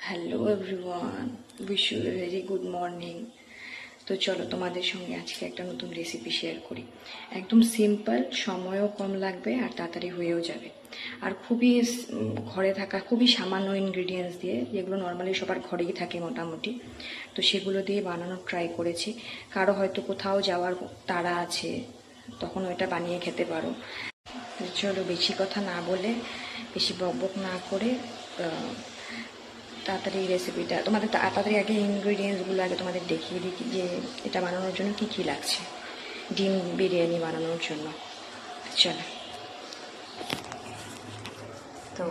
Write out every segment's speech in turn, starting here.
Hello everyone, wish you a very good morning. তো চলো তোমাদের সঙ্গে আজকে একটা নতুন রেসিপি শেয়ার করি। একদম সিম্পল, সময়ও কম লাগবে আর তাড়াতাড়ি হয়েও যাবে। আর খুবই ঘরে থাকা খুবই সামান্য ইনগ্রিডিয়েন্টস দিয়ে, যেগুলো নর্মালি সবার ঘরেই থাকে মোটামুটি, তো সেগুলো দিয়ে বানানোর ট্রাই করেছি। কারো হয়তো কোথাও যাওয়ার তাড়া আছে, তখন ওইটা বানিয়ে খেতে পারো। চলো বেশি কথা না বলে, বেশি বকবক না করে তাড়াতাড়ি রেসিপিটা তোমাদের তাড়াতাড়ি আগে ইনগ্রিডিয়েন্টসগুলো আগে তোমাদের দেখিয়ে দিই যে এটা বানানোর জন্য কী কী লাগছে ডিম বিরিয়ানি বানানোর জন্য। চলো, তো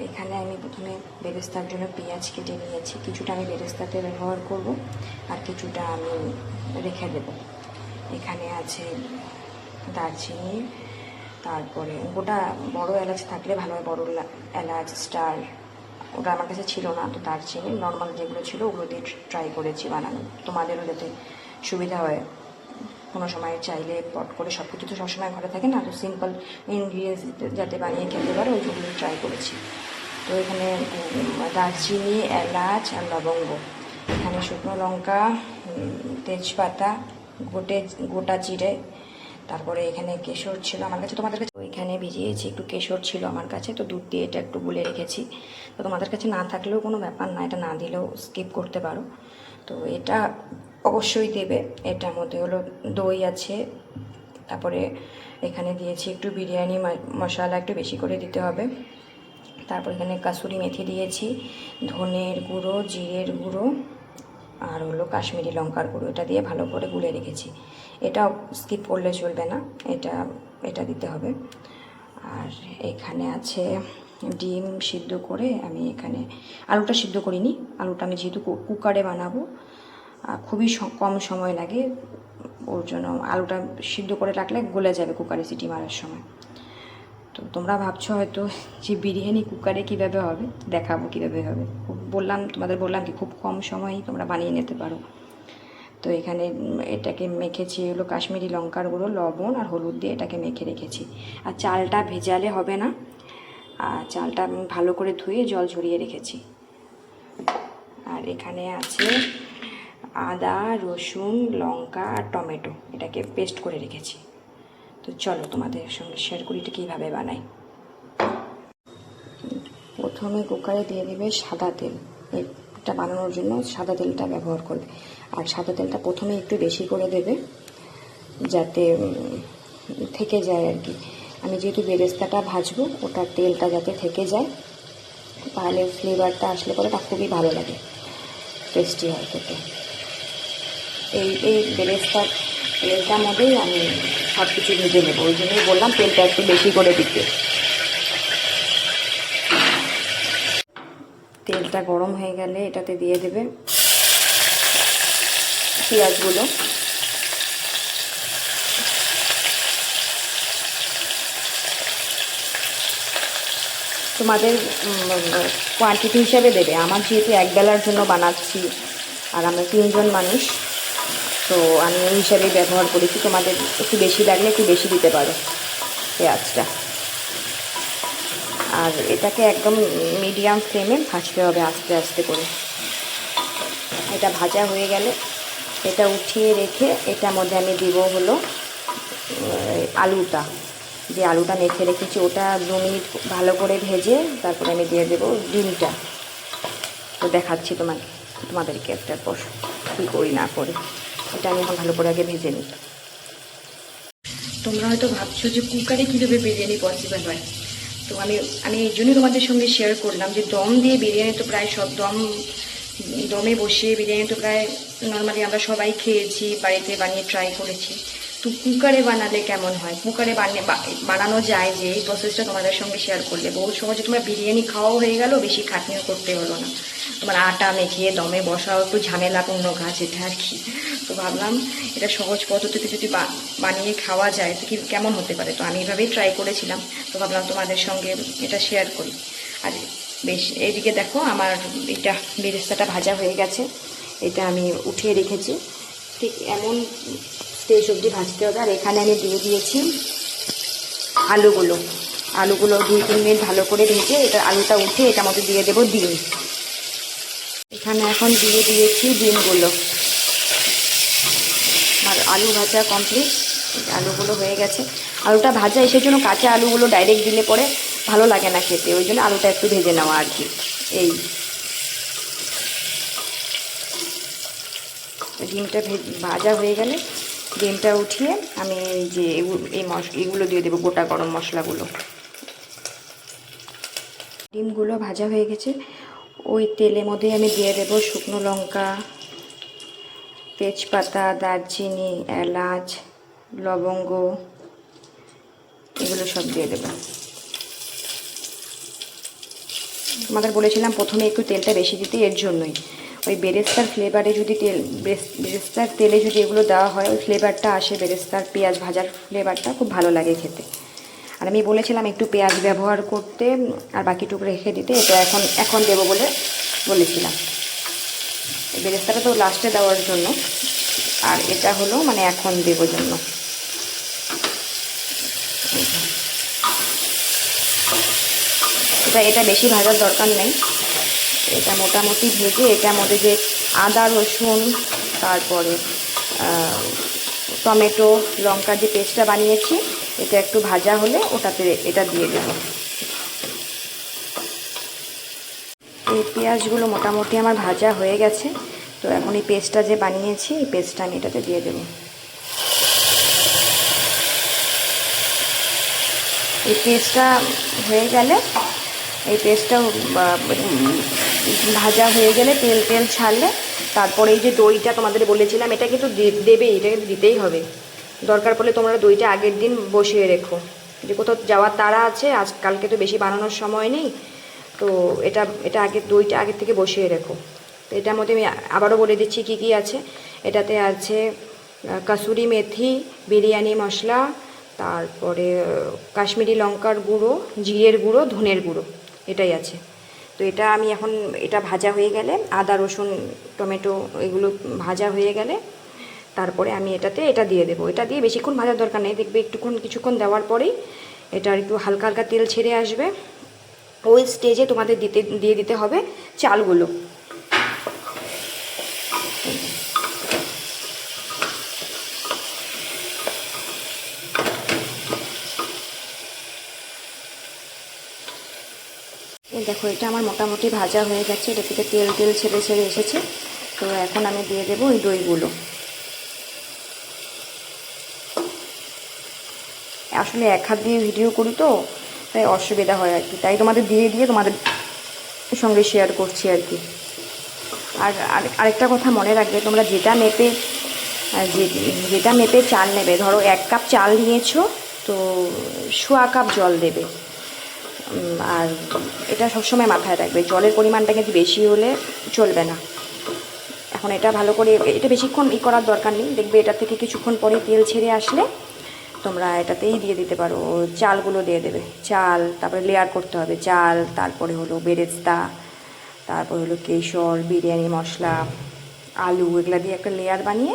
এখানে আমি প্রথমে বেরেস্তার জন্য পেঁয়াজ কেটে নিয়েছি। কিছুটা আমি বেরেস্তাতে ব্যবহার করব আর কিছুটা আমি রেখে দেব। এখানে আছে দারচিনি, তারপরে গোটা বড় এলাচ থাকলে ভালো হয়, বড় এলাচ, স্টার, ওটা আমার কাছে ছিল না, তো দারচিনি নর্মাল যেগুলো ছিল ওগুলো দিয়ে ট্রাই করেছি বানানো, তোমাদেরও যাতে সুবিধা হয়। কোনো সময় চাইলে পট করে সব কিছু তো সবসময় ঘরে থাকে না, তো সিম্পল ইনগ্রিডিয়েন্টস যাতে বানিয়ে খেতে পারো ওইগুলো ট্রাই করেছি। তো এখানে দারচিনি, এলাচ আর লবঙ্গ, এখানে শুকনো লঙ্কা, তেজপাতা, গোটা জিরে, তারপরে এখানে কেশর ছিল আমার কাছে, তোমাদের কাছে ওইখানে ভিজিয়েছি, একটু কেশর ছিল আমার কাছে, তো দুধ দিয়ে এটা একটু গুলে রেখেছি। তো তোমাদের কাছে না থাকলেও কোনো ব্যাপার না, এটা না দিলেও স্কিপ করতে পারো। তো এটা অবশ্যই দেবে। এটার মধ্যে হলো দই আছে, তারপরে এখানে দিয়েছি একটু বিরিয়ানি মশলা, একটু বেশি করে দিতে হবে। তারপর এখানে কাসুরি মেথি দিয়েছি, ধনের গুঁড়ো, জিরের গুঁড়ো আর হলো কাশ্মীরি লঙ্কার গুঁড়ো, এটা দিয়ে ভালো করে গুলে রেখেছি। এটা স্কিপ করলে চলবে না, এটা দিতে হবে। আর এখানে আছে ডিম সিদ্ধ করে, আমি এখানে আলুটা সিদ্ধ করিনি, আলুটা আমি যেহেতু কুকারে বানাবো খুবই কম সময় লাগে, ওর জন্য আলুটা সিদ্ধ করে রাখলে গলে যাবে কুকারে সিটি মারার সময়। তো তোমরা ভাবছো হয়তো যে বিরিয়ানি কুকারে কীভাবে হবে, দেখাবো কীভাবে হবে। তোমাদের বললাম কি খুব কম সময়েই তোমরা বানিয়ে নিতে পারো। তো এখানে এটাকে মেখেছি হলো কাশ্মীরি লঙ্কার গুঁড়ো, লবণ আর হলুদ দিয়ে এটাকে মেখে রেখেছি। আর চালটা ভেজালে হবে না, আর চালটা ভালো করে ধুয়ে জল ঝরিয়ে রেখেছি। আর এখানে আছে আদা, রসুন, লঙ্কা আর টমেটো, এটাকে পেস্ট করে রেখেছি। তো চলো তোমাদের সঙ্গে শেয়ার করি এটা কীভাবে বানাই। প্রথমে কুকারে দিয়ে দেবে সাদা তেল, এটা বানানোর জন্য সাদা তেলটা ব্যবহার করবে। আর সাদা তেলটা প্রথমে একটু বেশি করে দেবে যাতে থেকে যায় আর কি। আমি যেহেতু বেরেস্তাটা ভাজবো, ওটার তেলটা যাতে থেকে যায়, তাহলে ফ্লেভারটা আসলে পরে তা খুবই ভালো লাগে, টেস্টি হয় খেতে। এই বেরেস্তার তেলটার মধ্যেই আমি সব কিছু ভেজে নেবো, ওই জন্যই বললাম তেলটা একটু বেশি করে দিতে। তেলটা গরম হয়ে গেলে এটাতে দিয়ে দেবে পেঁয়াজগুলো। তোমাদের কোয়ান্টিটি হিসাবে দেবে, আমার যেহেতু একবেলার জন্য বানাচ্ছি আর আমরা 3 জন মানুষ, তো আমি ওই হিসাবেই ব্যবহার করেছি। তোমাদের একটু বেশি লাগলে একটু বেশি দিতে পারো পেঁয়াজটা। আর এটাকে একদম মিডিয়াম ফ্লেমে ভাজতে হবে আস্তে আস্তে করে। এটা ভাজা হয়ে গেলে এটা উঠিয়ে রেখে এটার মধ্যে আমি দিব হলো আলুটা, যে আলুটা মেখে রেখেছি ওটা 2 মিনিট ভালো করে ভেজে তারপরে আমি দিয়ে দেবো ডিমটা। তো দেখাচ্ছি তোমাদেরকে একটা পর কী করি না করি। এটা আমি এখন ভালো করে আগে ভেজে নিই। তোমরা হয়তো ভাবছো যে কুকারে কীভাবে বিরিয়ানি পসিবল হয়, তো আমি এই জন্যই তোমাদের সঙ্গে শেয়ার করলাম যে দম দিয়ে বিরিয়ানি তো প্রায় সব দমে বসিয়ে বিরিয়ানি তো প্রায় নর্মালি আমরা সবাই খেয়েছি, বাড়িতে বানিয়ে ট্রাই করেছি। তো কুকারে বানালে কেমন হয়, কুকারে বানানো যায় যে এই প্রসেসটা তোমাদের সঙ্গে শেয়ার করলে বহু সহজে তোমার বিরিয়ানি খাওয়াও হয়ে গেল, বেশি খাটনিও করতে হলো না। তোমার আটা মেখে দমে বসাও একটু ঝামেলাপূর্ণ কাজ এটা আর কি। তো ভাবলাম এটা সহজ পদ্ধতিতে যদি বানিয়ে খাওয়া যায় তো কি কেমন হতে পারে। তো আমি এভাবেই ট্রাই করেছিলাম, তো ভাবলাম তোমাদের সঙ্গে এটা শেয়ার করি। আর বেশ এইদিকে দেখো আমার এটা বেরেস্তাটা ভাজা হয়ে গেছে, এটা আমি উঠিয়ে রেখেছি। ঠিক এমন স্টেজ অবধি ভাজতে হবে। আর এখানে আমি দিয়ে দিয়েছি আলুগুলো 2-3 মিনিট ভালো করে ভেজে এটা আলুটা উঠে এটার মধ্যে দিয়ে দেবো ডিম। এখানে এখন দিয়ে দিয়েছি ডিমগুলো। আর আলু ভাজা কমপ্লিট, আলুগুলো হয়ে গেছে। আলুটা ভাজা এসের জন্য কাঁচা আলুগুলো ডাইরেক্ট দিলে পরে ভালো লাগে না খেতে, ওই জন্য আলুটা একটু ভেজে নেওয়া আর কি। এই ডিমটা ভাজা হয়ে গেলে ডিমটা উঠিয়ে আমি এই যে এগুলো দিয়ে দেবো, গোটা গরম মশলাগুলো। ডিমগুলো ভাজা হয়ে গেছে, ওই তেলের মধ্যেই আমি দিয়ে দেবো শুকনো লঙ্কা, তেজপাতা, দারচিনি, এলাচ, লবঙ্গ, এগুলো সব দিয়ে দেবো। তোমাদের বলেছিলাম প্রথমে একটু তেলটা বেশি দিতে, এর জন্যই ওই বেরেস্তার ফ্লেভারে যদি বেরেস্তার তেলে যদি এগুলো দেওয়া হয় ওই ফ্লেভারটা আসে, বেরেস্তার পেঁয়াজ ভাজার ফ্লেভারটা খুব ভালো লাগে খেতে। আর আমি বলেছিলাম একটু পেঁয়াজ ব্যবহার করতে আর বাকিটুকু রেখে দিতে, এটা এখন দেবো বলে বলেছিলাম। বেরেস্তাটা তো লাস্টে দেওয়ার জন্য, আর এটা হলো মানে এখন দেবো জন্য। এটা বেশি ভাজার দরকার নেই, এটা মোটামুটি ভেজে এটার মধ্যে যে আদা রসুন তারপরে টমেটো লঙ্কার যে পেস্টটা বানিয়েছি এটা একটু ভাজা হলে ওটাতে এটা দিয়ে দেবো। এই পেঁয়াজগুলো মোটামুটি আমার ভাজা হয়ে গেছে, তো এখন এই পেস্টটা যে বানিয়েছি এই পেস্টটা আমি এটাতে দিয়ে দেবো। এই পেস্টটা হয়ে গেলে, এই পেস্টটা ভাজা হয়ে গেলে তেল ছাড়লে তারপরে এই যে দইটা তোমাদের বলেছিলাম এটা কিন্তু দেবেই, এটা কিন্তু দিতেই হবে। দরকার পড়লে তোমরা দইটা আগের দিন বসিয়ে রেখো, যে কোথাও যাওয়ার তাড়া আছে, কালকে তো বেশি বানানোর সময় নেই, তো এটা দইটা আগের থেকে বসিয়ে রেখো। তো এটার মধ্যে আমি আবারও বলে দিচ্ছি কী কী আছে। এটাতে আছে কাসুরি মেথি, বিরিয়ানি মশলা, তারপরে কাশ্মীরি লঙ্কার গুঁড়ো, জিরের গুঁড়ো, ধনের গুঁড়ো, এটাই আছে। তো এটা আমি এখন এটা ভাজা হয়ে গেলে আদা রসুন টমেটো এগুলো ভাজা হয়ে গেলে তারপরে আমি এটা দিয়ে দেবো। এটা দিয়ে বেশিক্ষণ ভাজার দরকার নেই, দেখবে কিছুক্ষণ দেওয়ার পরেই এটা একটু হালকা হালকা তেল ছেড়ে আসবে। ওই স্টেজে তোমাদের দিয়ে দিতে হবে চালগুলো। দেখো এটা আমার মোটামুটি ভাজা হয়ে গেছে, এটা থেকে তেল ছেড়ে এসেছে। তো এখন আমি দিয়ে দেবো ওই দইগুলো। আসলে এক হাত দিয়ে ভিডিও করি তো তাই অসুবিধা হয় আর কি, তাই তোমাদের দিয়ে তোমাদের সঙ্গে শেয়ার করছি আর কি। আর আরেকটা কথা মনে রাখবে, তোমরা যেটা মেপে চাল নেবে, ধরো 1 কাপ চাল নিয়েছো তো 1/4 কাপ জল দেবে। আর এটা সবসময় মাথায় রাখবে, জলের পরিমাণটা কিন্তু বেশি হলে চলবে না। এখন এটা ভালো করে, এটা বেশিক্ষণ করার দরকার নেই, দেখবে এটা থেকে কিছুক্ষণ পরে তেল ছেড়ে আসলে তোমরা এটাতেই দিয়ে দিতে পারো, চালগুলো দিয়ে দেবে। চাল, তারপরে লেয়ার করতে হবে চাল, তারপরে হলো বেরেস্তা, তারপর হলো কেশর, বিরিয়ানি মশলা, আলু, এগুলো দিয়ে একটা লেয়ার বানিয়ে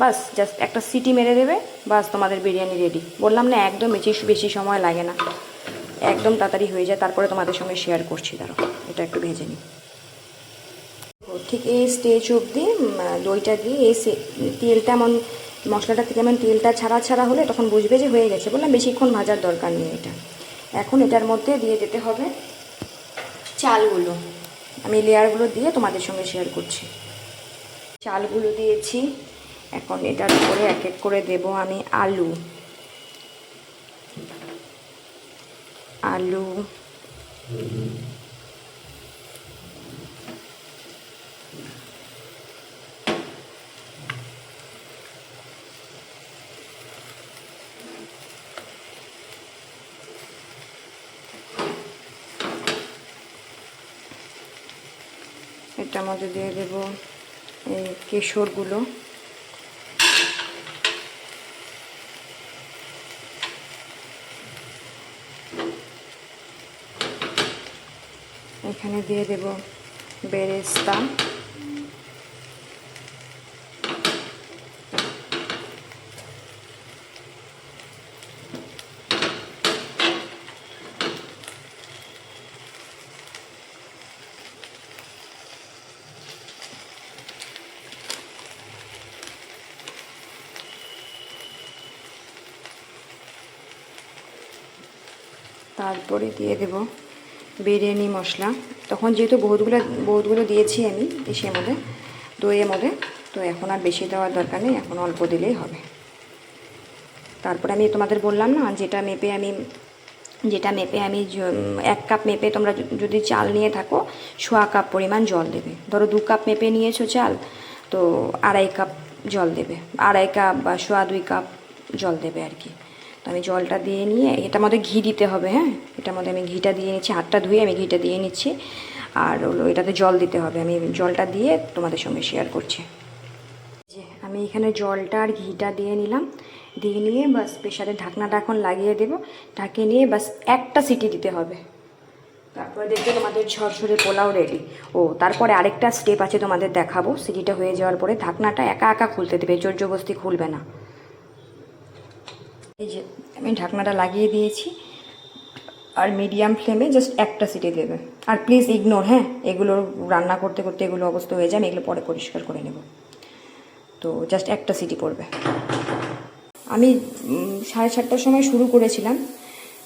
বাস জাস্ট একটা সিটি মেরে দেবে, বাস তোমাদের বিরিয়ানি রেডি। বললাম না একদম বেশি সময় লাগে না, একদম তাড়াতাড়ি হয়ে যায়। তারপরে তোমাদের সঙ্গে শেয়ার করছি, দাঁড়ো এটা একটু ভেজে নিই। ঠিক এই স্টেজ অবধি দইটা দিয়ে এই তেলটা এমন মশলাটা থেকে এমন তেলটা ছাড়া হলে তখন বুঝবে যে হয়ে গেছে। বললাম বেশিক্ষণ ভাজার দরকার নেই এটা। এখন এটার মধ্যে দিয়ে দিতে হবে চালগুলো, আমি লেয়ারগুলো দিয়ে তোমাদের সঙ্গে শেয়ার করছি। চালগুলো দিয়েছি, এখন এটার উপরে এক এক করে দেব আমি আলু। এটার মধ্যে দিয়ে দেব এই কেশরগুলো, এখানে দিয়ে দেব বেরেস্তা, তারপরে দিয়ে দেব বিরিয়ানি মশলা। তখন যেহেতু বহুতগুলো দিয়েছি আমি ইসের মধ্যে, দইয়ের মধ্যে, তো এখন আর বেশি দেওয়ার দরকার নেই, এখন অল্প দিলেই হবে। তারপরে আমি তোমাদের বললাম না, যেটা মেপে আমি 1 কাপ মেপে তোমরা যদি চাল নিয়ে থাকো 1/4 কাপ পরিমাণ জল দেবে। ধরো 2 কাপ মেপে নিয়েছো চাল, তো 2.5 কাপ জল দেবে, 2.5 কাপ বা 2.25 কাপ জল দেবে আর কি। তো আমি জলটা দিয়ে নিয়ে, এটার মধ্যে ঘি দিতে হবে, হ্যাঁ, এটার মধ্যে আমি ঘিটা দিয়ে নিচ্ছি, হাতটা ধুয়ে আমি ঘিটা দিয়ে নিচ্ছি। আর হলো এটাতে জল দিতে হবে, আমি জলটা দিয়ে তোমাদের সঙ্গে শেয়ার করছি। যে আমি এখানে জলটা আর ঘিটা দিয়ে নিলাম, দিয়ে নিয়ে বাস প্রেশারের ঢাকনাটা এখন লাগিয়ে দেবো। ঢাকিয়ে নিয়ে বাস একটা সিটি দিতে হবে, তারপরে দেখবে তোমাদের ঝরঝরে পোলাও রেডি। ও তারপরে আরেকটা স্টেপ আছে তোমাদের দেখাবো। সিটিটা হয়ে যাওয়ার পরে ঢাকনাটা একা একা খুলতে দেবে, জোর জবরদস্তি খুলবে না। এই যে আমি ঢাকনাটা লাগিয়ে দিয়েছি, আর মিডিয়াম ফ্লেমে জাস্ট একটা সিটি দেবে। আর প্লিজ ইগনোর, হ্যাঁ, এগুলো রান্না করতে করতে এগুলো অবস্থা হয়ে যায়, আমি এগুলো পরে পরিষ্কার করে নেব। তো জাস্ট একটা সিটি পড়বে। আমি 7:30টার সময় শুরু করেছিলাম,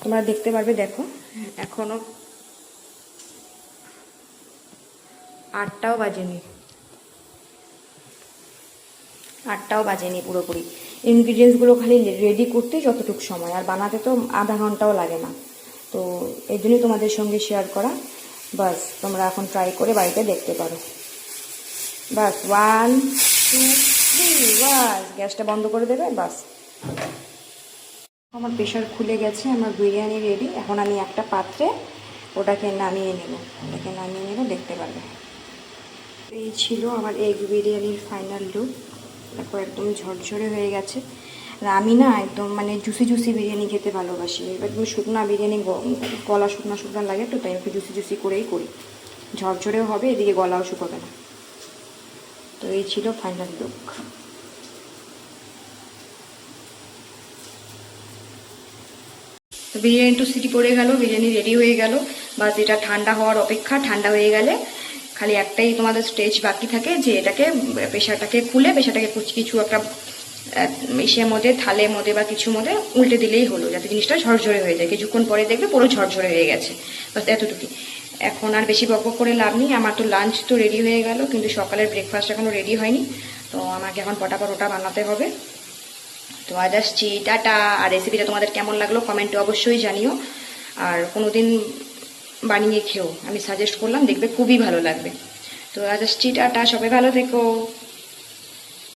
তোমরা দেখতে পারবে, দেখো এখনও 8টাও বাজেনি পুরোপুরি। ইনগ্রিডিয়েন্টসগুলো খালি রেডি করতে যতটুকু সময়, আর বানাতে তো আধা ঘন্টাও লাগে না। তো এই জন্যই তোমাদের সঙ্গে শেয়ার করা। বাস তোমরা এখন ট্রাই করে বাড়িতে দেখতে পারো। বাস 1 2 3, বাস গ্যাসটা বন্ধ করে দেবে। বাস আমার প্রেশার খুলে গেছে, আমার বিরিয়ানি রেডি। এখন আমি একটা পাত্রে ওটাকে নামিয়ে নেব, দেখতে পারবে। এই ছিল আমার এগ বিরিয়ানির ফাইনাল লুক। দেখো একদম ঝরঝরে হয়ে গেছে। আর আমি না একদম মানে জুসি বিরিয়ানি খেতে ভালোবাসি। একদম শুকনা বিরিয়ানি গলা শুকনা লাগে, তো তাই একটু জুসি করেই করি। ঝরঝরেও হবে, এদিকে গলাও শুকোবে না। তো এই ছিল ফাইনাল লুক। তো বিরিয়ানি একটু সিটি পড়ে গেল, বিরিয়ানি রেডি হয়ে গেল। বাস এটা ঠান্ডা হওয়ার অপেক্ষা। ঠান্ডা হয়ে গেলে খালি একটাই তোমাদের স্টেজ বাকি থাকে, যে এটাকে প্রেশারটাকে খুলে প্রেশারটাকে কিছু একটা ইসের মধ্যে, থালের মধ্যে বা কিছু মধ্যে উল্টে দিলেই হলো, যাতে জিনিসটা ঝরঝরে হয়ে যায়। কিছুক্ষণ পরে দেখবে পুরো ঝরঝরে হয়ে গেছে। বাস এতটুকুই। এখন আর বেশি বক করে লাভ নেই। আমার তো লাঞ্চ তো রেডি হয়ে গেল, কিন্তু সকালের ব্রেকফাস্ট এখনো রেডি হয়নি। তো আমাকে এখন পটাপট ওটা বানাতে হবে। তো আজ আসছি, টাটা। আর রেসিপিটা তোমাদের কেমন লাগলো কমেন্টে অবশ্যই জানিও। আর কোনোদিন বানিয়ে খেও, আমি সাজেস্ট করলাম, দেখবে খুবই ভালো লাগবে। তো আজ আসছি, টাটা, সবাই ভালো থেকো।